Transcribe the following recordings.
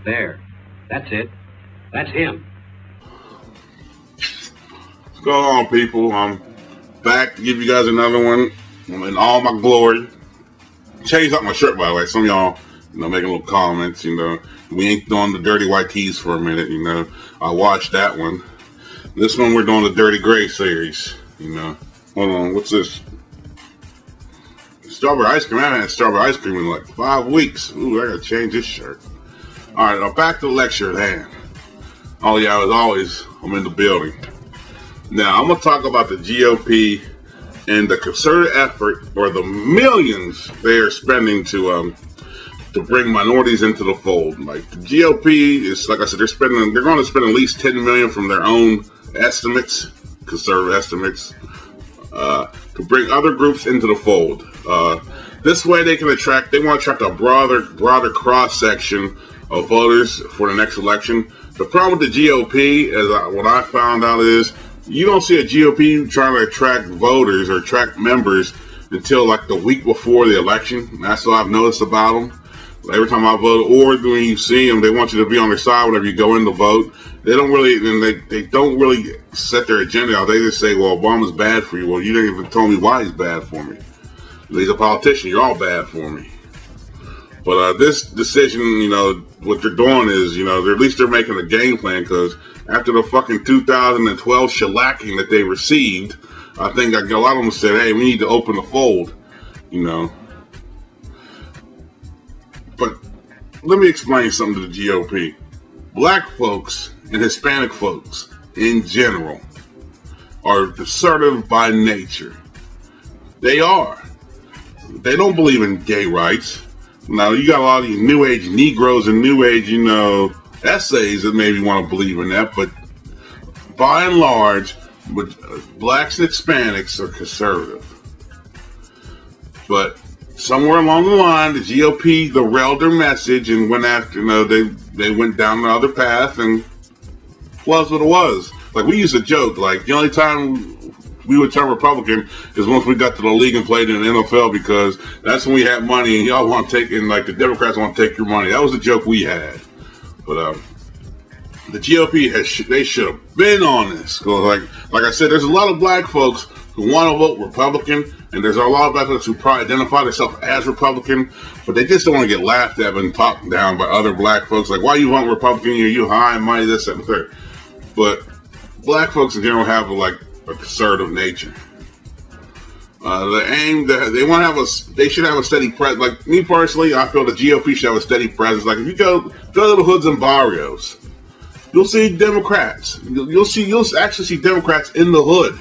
There. That's it. That's him. What's going on, people? I'm back to give you guys another one. I'm in all my glory. Changed up my shirt, by the way. Some of y'all, making little comments, We ain't doing the dirty white tees for a minute, I watched that one. This one, we're doing the dirty gray series, Hold on, what's this? Strawberry ice cream. I haven't had strawberry ice cream in like 5 weeks. Ooh, I gotta change this shirt. Alright, now back to the lecture at hand. Oh yeah, as always, I'm in the building. Now, I'm gonna talk about the GOP and the concerted effort, or the millions they are spending to bring minorities into the fold. Like, the GOP is, like I said, they're going to spend at least $10 million from their own estimates, conservative estimates, to bring other groups into the fold. This way they want to attract a broader cross-section of voters for the next election. The problem with the GOP, what I found out is, you don't see a GOP trying to attract voters or attract members until like the week before the election. That's what I've noticed about them. Every time I vote, or when you see them, they want you to be on their side whenever you go in to vote. They don't really, and they don't really set their agenda out. They just say, well, Obama's bad for you. Well, you didn't even tell me why he's bad for me. He's a politician. You're all bad for me. But this decision, what they're doing is, at least they're making a game plan, because after the fucking 2012 shellacking that they received, I think a lot of them said, hey, we need to open the fold, But let me explain something to the GOP. Black folks and Hispanic folks in general are assertive by nature. They are. They don't believe in gay rights. Now, you got a lot of these New Age Negroes and New Age, essays that maybe want to believe in that, but by and large, blacks and Hispanics are conservative. But somewhere along the line, the GOP derailed their message and went after, they went down the other path, and was what it was. Like, we used to joke, like, the only time we would turn Republican is once we got to the league and played in the NFL, because that's when we had money and y'all want to take, and like the Democrats want to take your money. That was the joke we had. But the GOP they should have been on this. Cause like I said, there's a lot of black folks who want to vote Republican, and there's a lot of black folks who probably identify themselves as Republican, but they just don't want to get laughed at and talked down by other black folks. Like, why you want Republican? You high and mighty, this, that, and third. But black folks in general have a conservative nature. The aim that they want to have they should have a steady presence. Like me personally, I feel the GOP should have a steady presence. Like, if you go to the hoods and barrios, you'll see Democrats. You'll actually see Democrats in the hood.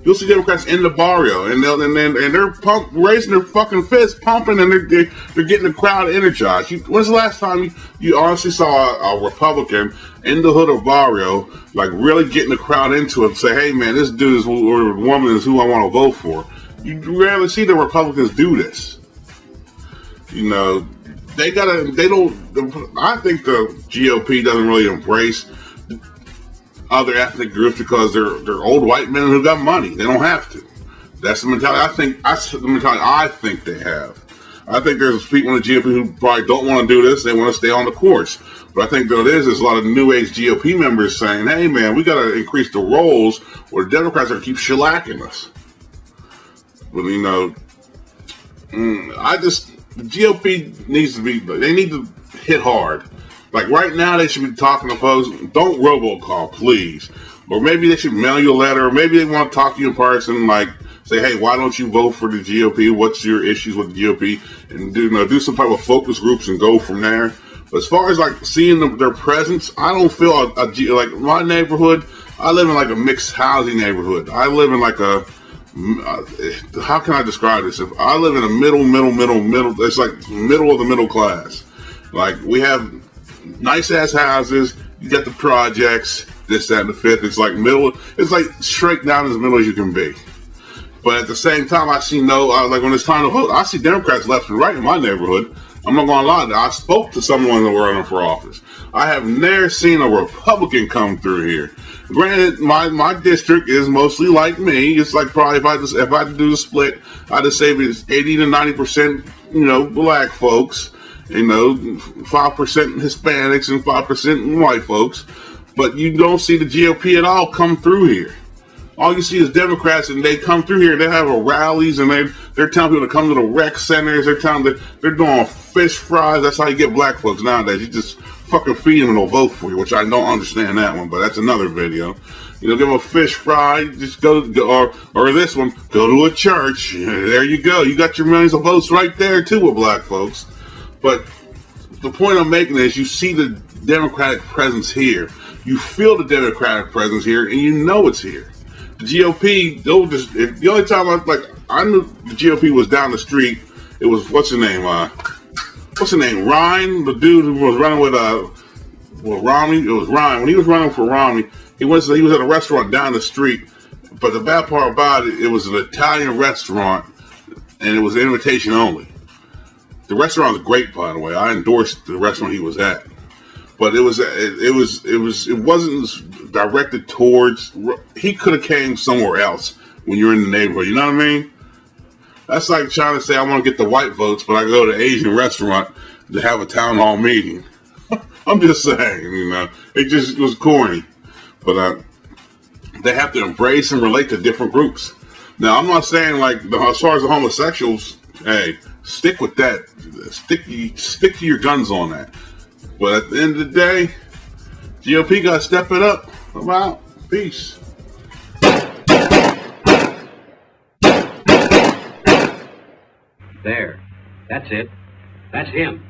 You'll see Democrats in the barrio, and they're raising their fucking fists, pumping, and they're getting the crowd energized. When's the last time you honestly saw a Republican in the hood or barrio, like, really getting the crowd into it and say, hey man, this dude or woman is who I want to vote for? You rarely see the Republicans do this. I think the GOP doesn't really embrace other ethnic groups because they're old white men who got money. They don't have to. That's the mentality I think they have. I think there's people in the GOP who probably don't want to do this. They want to stay on the course. But I think there's a lot of new age GOP members saying, hey man, we got to increase the rolls, or the Democrats are going to keep shellacking us. But the GOP needs to they need to hit hard. Like, right now, they should be talking to folks. Don't robocall, please. Or maybe they should mail you a letter. Or maybe they want to talk to you in person. Like, say, hey, why don't you vote for the GOP? What's your issues with the GOP? And do some type of focus groups and go from there. But as far as, like, seeing their presence, I don't feel like my neighborhood. I live in like a mixed housing neighborhood. I live in like a how can I describe this? If I live in a middle. It's like middle of the middle class. Like, we have nice ass houses. You got the projects, this, that, and the fifth. It's like middle. It's like straight down as middle as you can be. But at the same time, I see like when it's time to vote, I see Democrats left and right in my neighborhood. I'm not going to lie. I spoke to someone that were running for office. I have never seen a Republican come through here. Granted, my district is mostly like me. It's like probably if I had to do the split, I'd just say it's 80 to 90%, black folks, You know, 5% Hispanics and 5% white folks. But you don't see the GOP at all come through here. All you see is Democrats, and they come through here. They have rallies, and they're telling people to come to the rec centers. They're telling them they're doing fish fries. That's how you get black folks nowadays. You just fucking feed them and they'll vote for you, which I don't understand that one, but that's another video. You know, give them a fish fry. Just go or this one. Go to a church. There you go. You got your millions of votes right there too with black folks. But the point I'm making is, you see the Democratic presence here. You feel the Democratic presence here, and you know it's here. The GOP, the only time I knew the GOP was down the street, it was, what's his name, Ryan, the dude who was running with Romney. It was Ryan. When he was running for Romney, he was at a restaurant down the street. But the bad part about it, it was an Italian restaurant, and it was an invitation only. The restaurant was great, by the way. I endorsed the restaurant he was at. But it wasn't directed towards. He could have came somewhere else when you're in the neighborhood. You know what I mean? That's like trying to say, I want to get the white votes, but I go to an Asian restaurant to have a town hall meeting. I'm just saying, you know, it was corny. But they have to embrace and relate to different groups. Now, I'm not saying as far as the homosexuals, hey, stick with that. Stick to your guns on that. But at the end of the day, GOP got to step it up. I'm out. Peace. There. That's it. That's him.